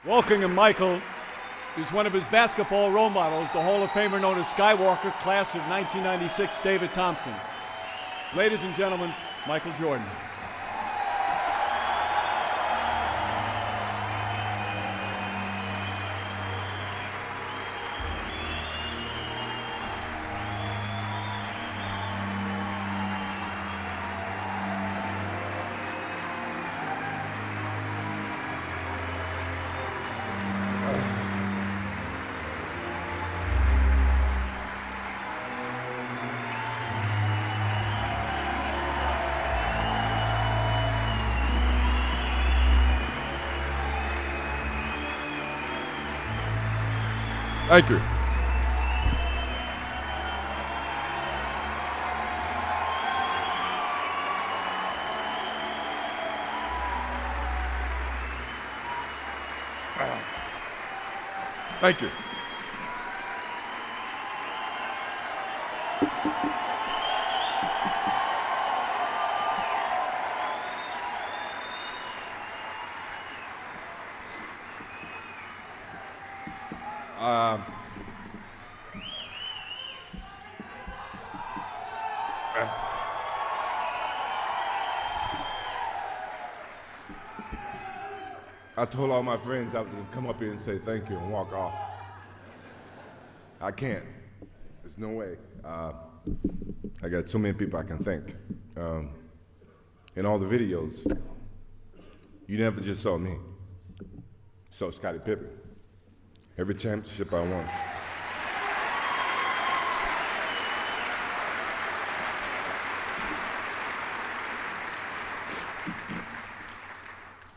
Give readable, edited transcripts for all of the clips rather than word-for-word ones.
Welcoming Michael is one of his basketball role models, the Hall of Famer known as Skywalker, class of 1996, David Thompson. Ladies and gentlemen, Michael Jordan. Thank you. Thank you. I told all my friends I was going to come up here and say thank you and walk off. I can't. There's no way. I got so many people I can thank. In all the videos, you never just saw me. You saw Scottie Pippen. Every championship I won.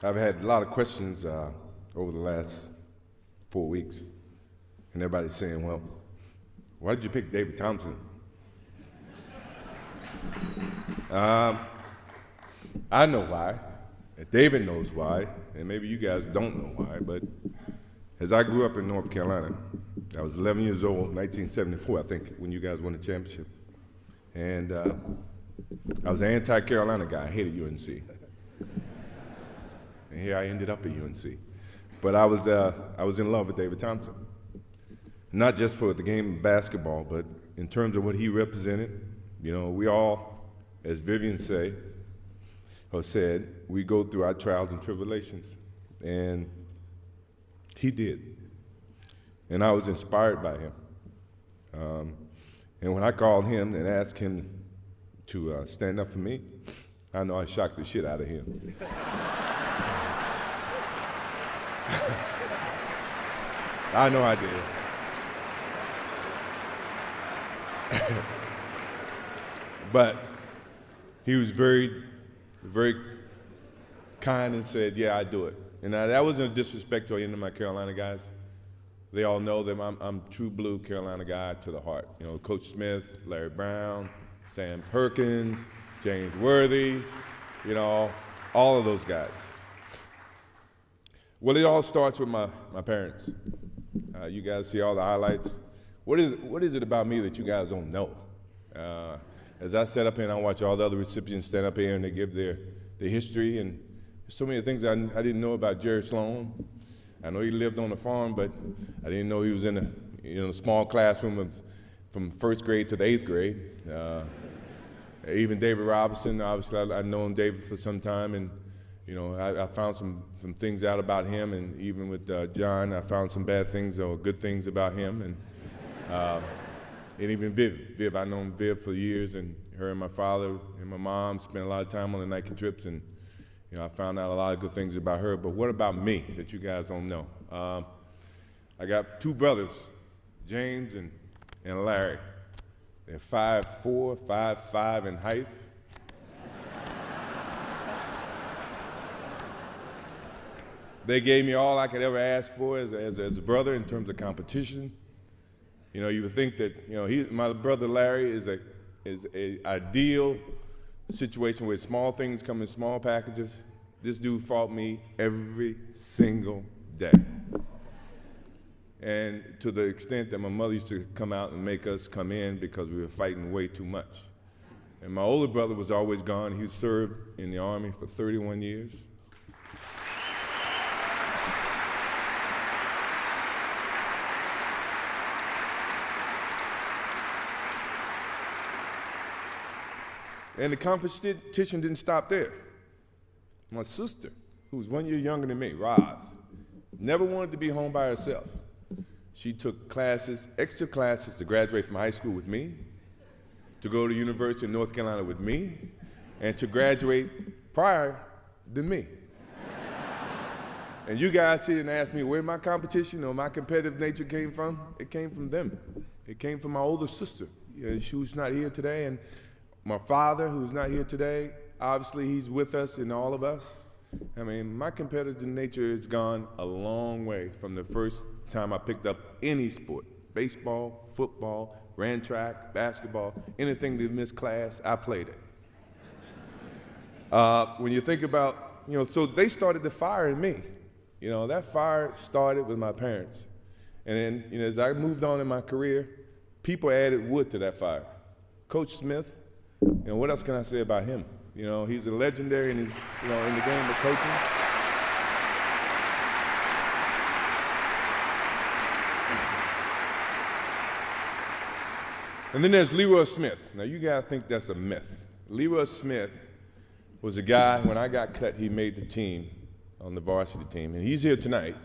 I've had a lot of questions over the last 4 weeks, and everybody's saying, well, why did you pick David Thompson? I know why, and David knows why, and maybe you guys don't know why, but as I grew up in North Carolina, I was 11 years old, 1974, I think, when you guys won the championship. And I was an anti-Carolina guy. I hated UNC. And here I ended up at UNC. But I was in love with David Thompson. Not just for the game of basketball, but in terms of what he represented. You know, we all, as Vivian said, we go through our trials and tribulations. And he did. And I was inspired by him. And when I called him and asked him to stand up for me, I know I shocked the shit out of him. I know I did. But he was very, very kind and said, yeah, I do it. And that wasn't a disrespect to any of my Carolina guys. They all know that I'm true blue Carolina guy to the heart. You know, Coach Smith, Larry Brown, Sam Perkins, James Worthy, you know, all of those guys. Well, it all starts with my parents. You guys see all the highlights. What is it about me that you guys don't know? As I sat up here and I watch all the other recipients stand up here and they give their history, and so many things I didn't know about Jerry Sloan. I know he lived on a farm, but I didn't know he was in a small classroom from first grade to the 8th grade. Even David Robinson, obviously I've known David for some time, and you know, I found some things out about him, and even with John, I found some bad things or good things about him, and even Viv, I've known Viv for years, and her and my father and my mom spent a lot of time on the Nike trips, and you know, I found out a lot of good things about her. But what about me that you guys don't know? I got two brothers, James and Larry. They're 5'4", 5'5" in height. They gave me all I could ever ask for as a brother in terms of competition. You know, you would think that, you know, my brother Larry is a ideal situation where small things come in small packages. This dude fought me every single day. And to the extent that my mother used to come out and make us come in because we were fighting way too much. And my older brother was always gone. He served in the Army for 31 years. And the competition didn't stop there. My sister, who was 1 year younger than me, Roz, never wanted to be home by herself. She took classes, extra classes, to graduate from high school with me, to go to University of North Carolina with me, and to graduate prior than me. And you guys sit and ask me where my competition or my competitive nature came from. It came from them. It came from my older sister. She was not here today, and my father, who's not here today, obviously he's with us and all of us. I mean, my competitive nature has gone a long way from the first time I picked up any sport. Baseball, football, ran track, basketball, anything that missed class, I played it. When you think about, so they started the fire in me. That fire started with my parents. And then, as I moved on in my career, people added wood to that fire. Coach Smith, what else can I say about him? He's a legendary in his, in the game of coaching. And then there's Leroy Smith. Now you gotta think that's a myth. Leroy Smith was a guy, when I got cut, he made the team on the varsity team. And he's here tonight.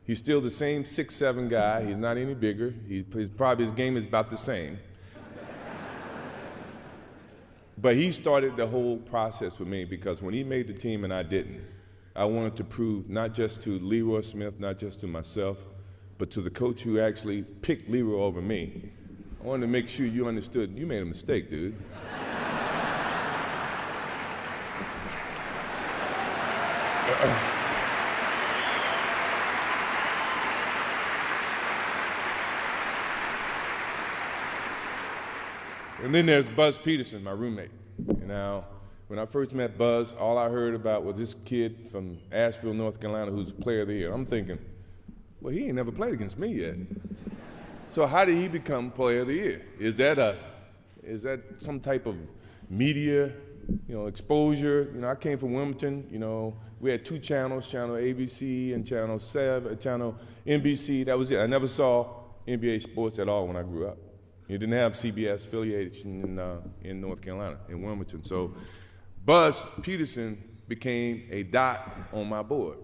He's still the same 6'7" guy. He's not any bigger. Probably his game is about the same. But he started the whole process with me, because when he made the team and I didn't, I wanted to prove not just to Leroy Smith, not just to myself, but to the coach who actually picked Leroy over me. I wanted to make sure you understood you made a mistake, dude. And then there's Buzz Peterson, my roommate. Now, when I first met Buzz, all I heard about was this kid from Asheville, North Carolina, who's player of the year. I'm thinking, well, he ain't never played against me yet. So how did he become player of the year? Is that some type of media, exposure? I came from Wilmington. We had two channels, channel ABC and channel NBC. That was it. I never saw NBA sports at all when I grew up. You didn't have CBS affiliation in North Carolina, in Wilmington. So Buzz Peterson became a dot on my board.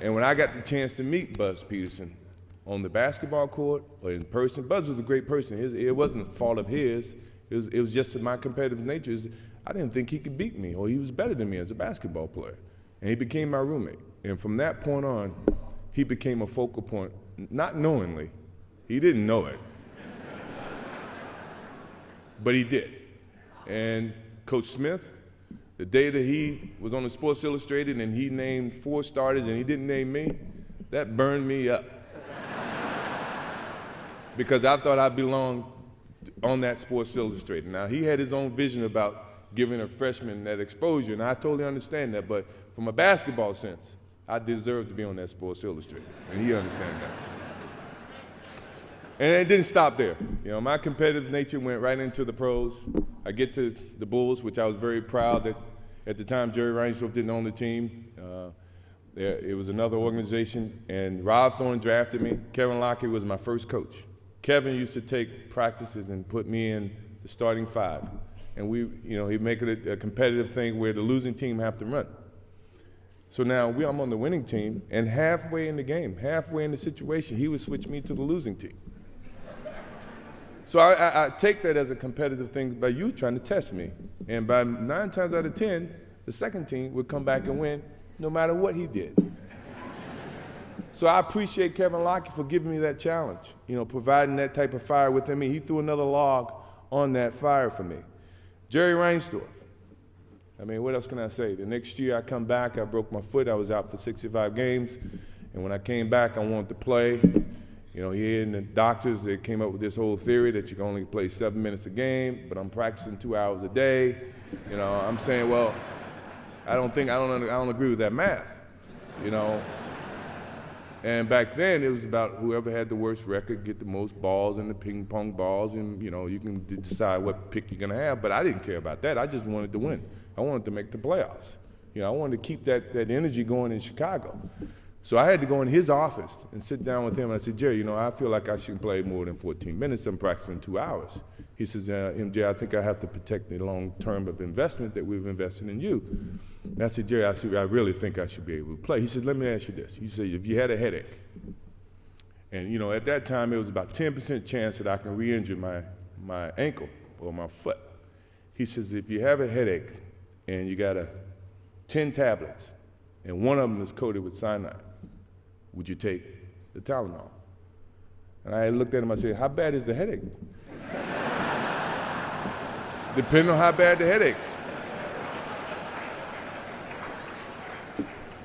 And when I got the chance to meet Buzz Peterson on the basketball court or in person, Buzz was a great person. It wasn't a fault of his. It was just my competitive nature. I didn't think he could beat me, or he was better than me as a basketball player. And he became my roommate. And from that point on, he became a focal point, not knowingly. He didn't know it. But he did. And Coach Smith, the day that he was on the Sports Illustrated and he named 4 starters and he didn't name me, that burned me up. Because I thought I belonged on that Sports Illustrated. Now, he had his own vision about giving a freshman that exposure, and I totally understand that, but from a basketball sense, I deserve to be on that Sports Illustrated, and he understands that. And it didn't stop there. My competitive nature went right into the pros. I get to the Bulls, which I was very proud that at the time Jerry Reinsdorf didn't own the team. It was another organization, and Rob Thorne drafted me. Kevin Lockett was my first coach. Kevin used to take practices and put me in the starting 5. And he'd make it a competitive thing where the losing team have to run. So now I'm on the winning team, and halfway in the game, halfway in the situation, he would switch me to the losing team. So I take that as a competitive thing by you trying to test me. And by 9 times out of 10, the second team would come back and win no matter what he did. So I appreciate Kevin Lockett for giving me that challenge, providing that type of fire within me. He threw another log on that fire for me. Jerry Reinsdorf. What else can I say? The next year I come back, I broke my foot. I was out for 65 games. And when I came back, I wanted to play. He and the doctors, they came up with this whole theory that you can only play 7 minutes a game, but I'm practicing 2 hours a day. I'm saying, well, I don't agree with that math, And back then, it was about whoever had the worst record get the most balls and the ping pong balls, and you can decide what pick you're gonna have. But I didn't care about that. I just wanted to win. I wanted to make the playoffs. I wanted to keep that energy going in Chicago. So I had to go in his office and sit down with him, and I said, Jerry, I feel like I should play more than 14 minutes. I'm practicing 2 hours. He says, MJ, I think I have to protect the long term of investment that we've invested in you. And I said, Jerry, I really think I should be able to play. He said, let me ask you this. He said, if you had a headache, and you know, at that time it was about 10% chance that I can re-injure my ankle or my foot. He says, if you have a headache and you got 10 tablets and one of them is coated with cyanide, would you take the Tylenol? And I looked at him, I said, how bad is the headache? Depending on how bad the headache.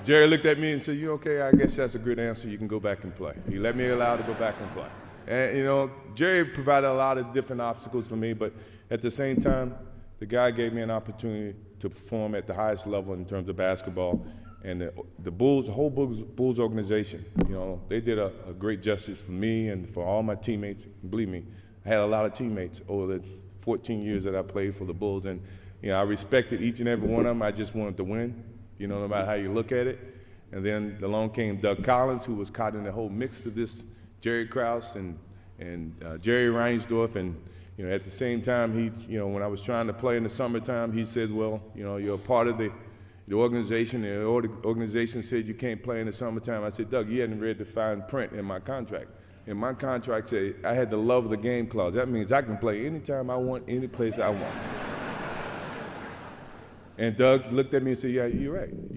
Jerry looked at me and said, you okay? I guess that's a good answer. You can go back and play. He let me allow to go back and play. And, you know, Jerry provided a lot of different obstacles for me, but at the same time, the guy gave me an opportunity to perform at the highest level in terms of basketball. And the Bulls, the whole Bulls organization, you know, they did a great justice for me and for all my teammates. Believe me, I had a lot of teammates over the 14 years that I played for the Bulls, and you know, I respected each and every one of them. I just wanted to win, you know, no matter how you look at it. And then along came Doug Collins, who was caught in the whole mix of this, Jerry Krause and Jerry Reinsdorf, and you know, at the same time, he, you know, when I was trying to play in the summertime, he said, well, you know, you're a part of the organization. The organization said you can't play in the summertime. I said, Doug, you hadn't read the fine print in my contract. And my contract said I had the love of the game clause. That means I can play anytime I want, any place I want. And Doug looked at me and said, yeah, you're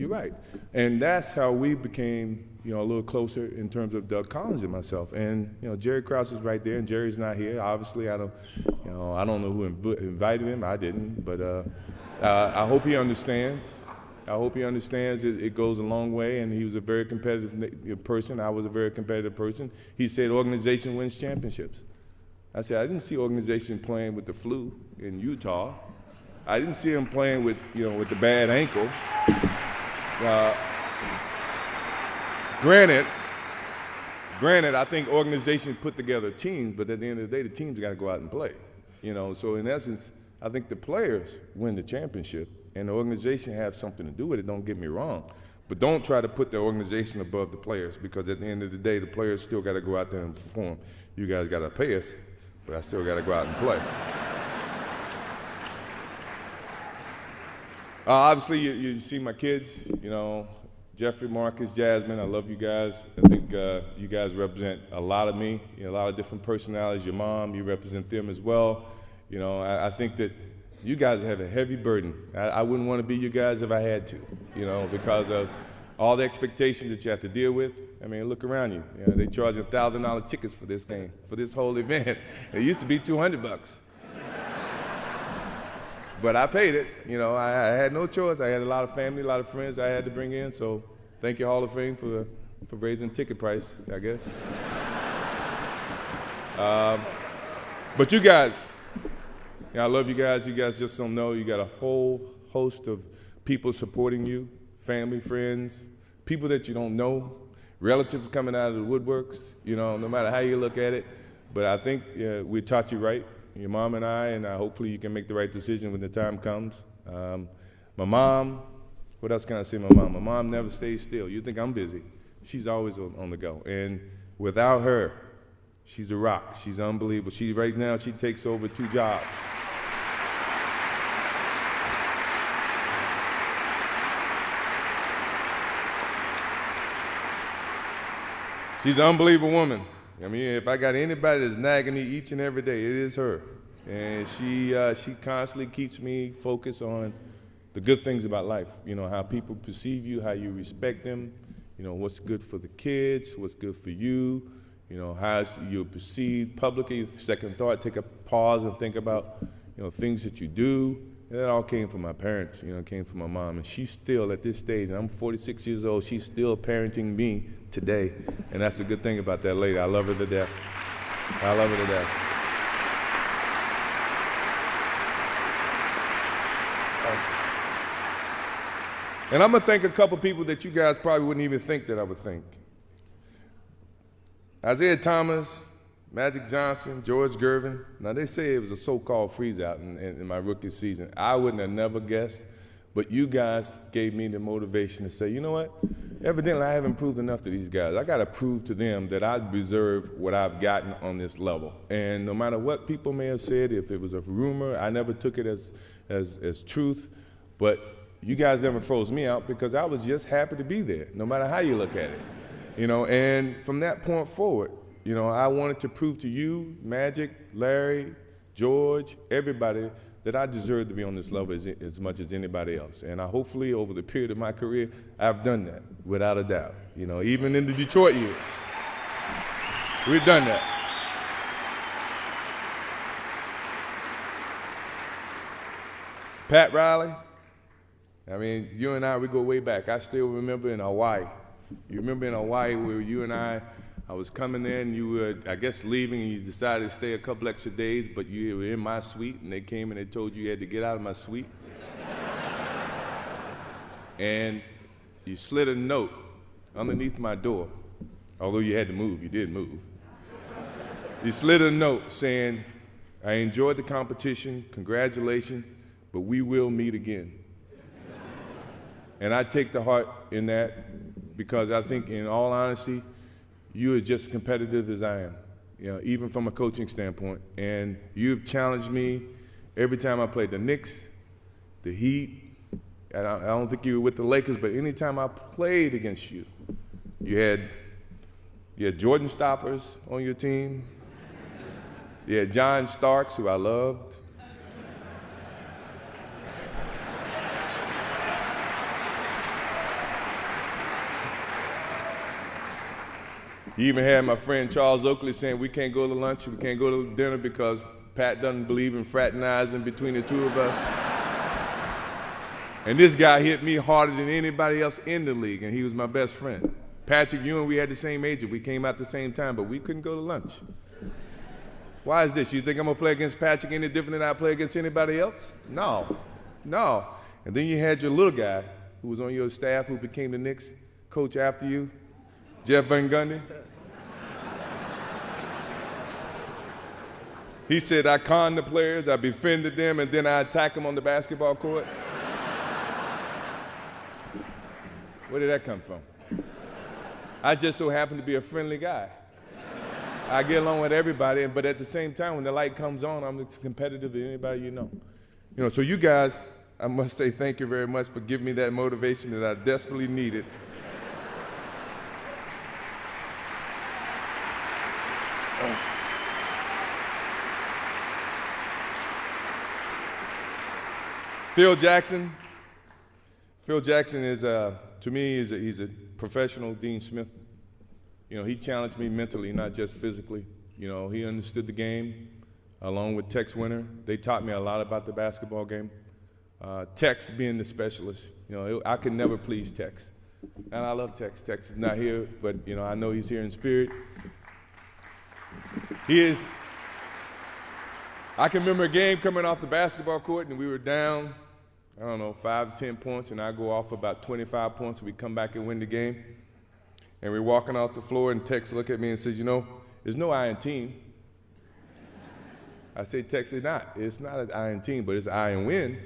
right. And that's how we became, you know, a little closer in terms of Doug Collins and myself. And, you know, Jerry Krause is right there, and Jerry's not here. Obviously, I don't know who invited him. I didn't, but I hope he understands. I hope he understands it goes a long way, and he was a very competitive person. I was a very competitive person. He said organization wins championships. I said, I didn't see organization playing with the flu in Utah. I didn't see him playing with, you know, with the bad ankle. Granted, I think organizations put together teams, but at the end of the day, the teams got to go out and play. You know, so in essence, I think the players win the championship, and the organization has something to do with it, don't get me wrong. But don't try to put the organization above the players, because at the end of the day, the players still got to go out there and perform. You guys got to pay us, but I still got to go out and play. Obviously, you see my kids, you know, Jeffrey, Marcus, Jasmine, I love you guys. I think you guys represent a lot of me, you know, a lot of different personalities. Your mom, you represent them as well. You know, I think that you guys have a heavy burden. I wouldn't want to be you guys if I had to, you know, because of all the expectations that you have to deal with. I mean, look around you. You know, they charge $1,000 tickets for this game, for this whole event. It used to be $200. But I paid it. You know, I had no choice. I had a lot of family, a lot of friends I had to bring in. So thank you, Hall of Fame, for raising ticket price, I guess. But you guys, you know, I love you guys. You guys just don't know. You got a whole host of people supporting you, family, friends, people that you don't know, relatives coming out of the woodworks, you know, no matter how you look at it. But I think we taught you right. Your mom and I, and hopefully you can make the right decision when the time comes. My mom, what else can I say? My mom never stays still. You think I'm busy. She's always on the go. And without her, she's a rock. She's unbelievable. Right now, she takes over 2 jobs. She's an unbelievable woman. I mean, if I got anybody that's nagging me each and every day, it is her. And she constantly keeps me focused on the good things about life. You know, how people perceive you, how you respect them, you know, what's good for the kids, what's good for you, you know, how you're perceived publicly. Second thought, take a pause and think about, you know, things that you do. And that all came from my parents, you know, it came from my mom. And she's still, at this stage, and I'm 46 years old, she's still parenting me today. And that's a good thing about that lady. I love her to death. I love her to death. And I'm going to thank a couple people that you guys probably wouldn't even think that I would thank. Isaiah Thomas, Magic Johnson, George Gervin. Now, they say it was a so-called freeze-out in my rookie season. I wouldn't have never guessed, But you guys gave me the motivation to say, you know what? Evidently, I haven't proved enough to these guys. I got to prove to them that I deserve what I've gotten on this level. And no matter what people may have said, if it was a rumor, I never took it as truth. But you guys never froze me out because I was just happy to be there, no matter how you look at it. And from that point forward, I wanted to prove to you, Magic, Larry, George, everybody, that I deserve to be on this level as much as anybody else. And hopefully over the period of my career, I've done that, without a doubt. Even in the Detroit years, we've done that. Pat Riley, you and I, we go way back. I still remember in Hawaii. You remember in Hawaii where you and I was coming in, you were, I guess, leaving, and you decided to stay a couple extra days, but you were in my suite, and they came and they told you had to get out of my suite. And you slid a note underneath my door, although you had to move, you did move. You slid a note saying, I enjoyed the competition, congratulations, but we will meet again. And I take to heart in that because I think, in all honesty, you are just as competitive as I am, even from a coaching standpoint. And you've challenged me every time I played the Knicks, the Heat. And I don't think you were with the Lakers, but anytime I played against you, you had Jordan Stoppers on your team. You had John Starks, who I loved. You even had my friend Charles Oakley saying we can't go to lunch, we can't go to dinner because Pat doesn't believe in fraternizing between the two of us. And this guy hit me harder than anybody else in the league, and he was my best friend. Patrick Ewing, we had the same agent. We came out the same time, but we couldn't go to lunch. Why is this? You think I'm going to play against Patrick any different than I play against anybody else? No. And then you had your little guy who was on your staff who became the Knicks coach after you, Jeff Van Gundy. He said, I conned the players, I befriended them, and then I attack them on the basketball court. Where did that come from? I just so happen to be a friendly guy. I get along with everybody, but at the same time, when the light comes on, I'm as competitive as anybody you know. So you guys, I must say thank you very much for giving me that motivation that I desperately needed. Phil Jackson is, to me, he's a professional Dean Smith. He challenged me mentally, not just physically. He understood the game, along with Tex Winter. They taught me a lot about the basketball game. Tex being the specialist, I could never please Tex. And I love Tex. Tex is not here, but, I know he's here in spirit. He is. I can remember a game coming off the basketball court, and we were down, 5 to 10 points, and I go off about 25 points, and we come back and win the game. And we're walking off the floor, and Tex looked at me and says, there's no I in team. I said, Tex, it's not. It's not an I in team, but it's I in win.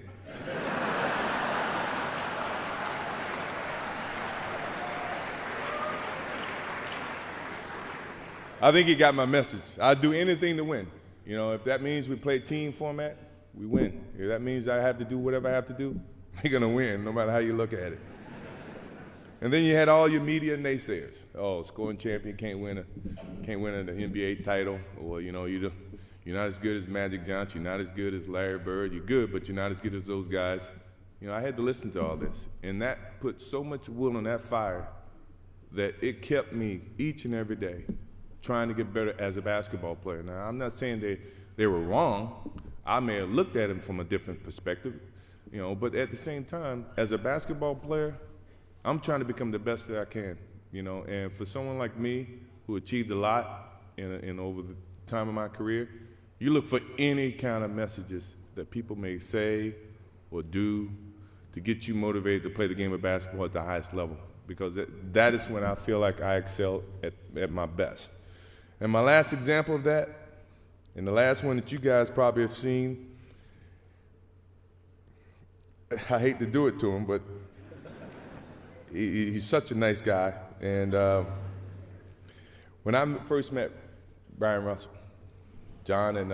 I think he got my message. I'd do anything to win. If that means we play team format, we win. If that means I have to do whatever I have to do, we're going to win, no matter how you look at it. And then you had all your media naysayers. Oh, scoring champion can't win an NBA title, or you're not as good as Magic Johnson, you're not as good as Larry Bird. You're good, but you're not as good as those guys. I had to listen to all this, and that put so much wood on that fire that it kept me each and every day trying to get better as a basketball player. Now, I'm not saying they were wrong. I may have looked at them from a different perspective, but at the same time, as a basketball player, I'm trying to become the best that I can, and for someone like me who achieved a lot in over the time of my career, you look for any kind of messages that people may say or do to get you motivated to play the game of basketball at the highest level, because that is when I feel like I excel at my best. And my last example of that, and the last one that you guys probably have seen, I hate to do it to him, but he's such a nice guy. And when I first met Brian Russell, John and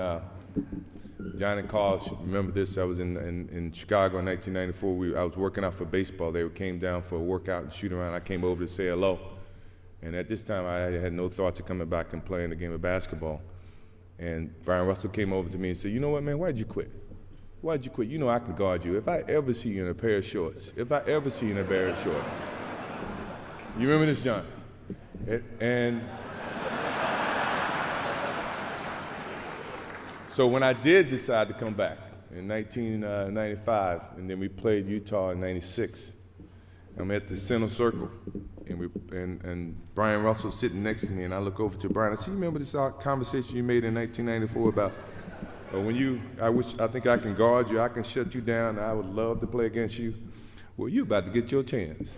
Carl should remember this. I was in Chicago in 1994. I was working out for baseball. They came down for a workout and shoot around. I came over to say hello. And at this time, I had no thoughts of coming back and playing a game of basketball. And Brian Russell came over to me and said, "You know what, man, why'd you quit? Why'd you quit? You know I can guard you. If I ever see you in a pair of shorts, you remember this, John?" And so when I did decide to come back in 1995, and then we played Utah in 96, I'm at the center circle, and Brian Russell's sitting next to me, and I look over to Brian. I said, "You remember this conversation you made in 1994 about I think I can guard you, I can shut you down, I would love to play against you. Well, you about to get your chance."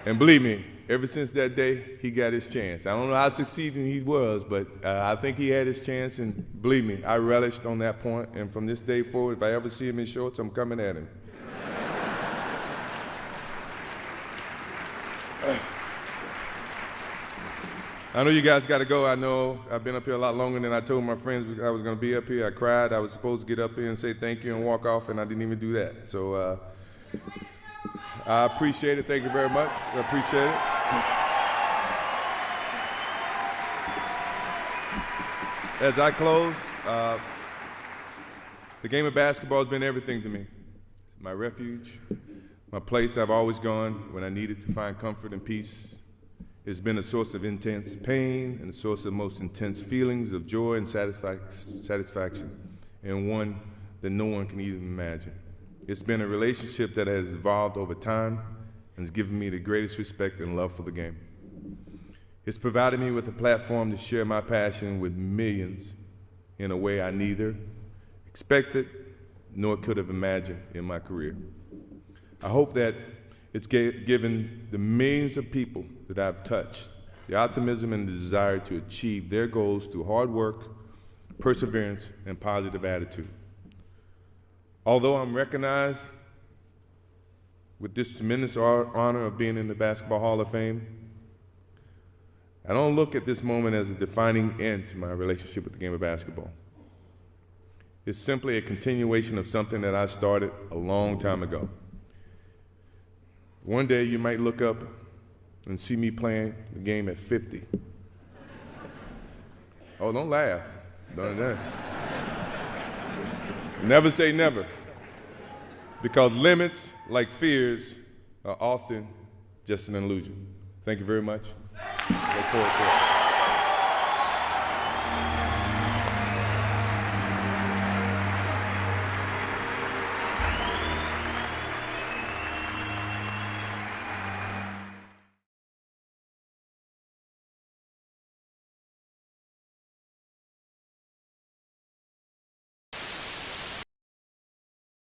And believe me, ever since that day, he got his chance. I don't know how succeeding he was, but I think he had his chance, and believe me, I relished on that point, and from this day forward, if I ever see him in shorts, I'm coming at him. I know you guys got to go. I know I've been up here a lot longer than I told my friends I was going to be up here. I cried. I was supposed to get up here and say thank you and walk off, and I didn't even do that. So I appreciate it. Thank you very much. I appreciate it. As I close, the game of basketball has been everything to me. My refuge, my place I've always gone when I needed to find comfort and peace. It's been a source of intense pain and a source of most intense feelings of joy and satisfaction, and one that no one can even imagine. It's been a relationship that has evolved over time and has given me the greatest respect and love for the game. It's provided me with a platform to share my passion with millions in a way I neither expected nor could have imagined in my career. I hope that it's given the millions of people that I've touched the optimism and the desire to achieve their goals through hard work, perseverance, and positive attitude. Although I'm recognized with this tremendous honor of being in the Basketball Hall of Fame, I don't look at this moment as a defining end to my relationship with the game of basketball. It's simply a continuation of something that I started a long time ago. One day you might look up and see me playing the game at 50. Oh, don't laugh. Don't. Never say never. Because limits, like fears, are often just an illusion. Thank you very much. Look forward to it.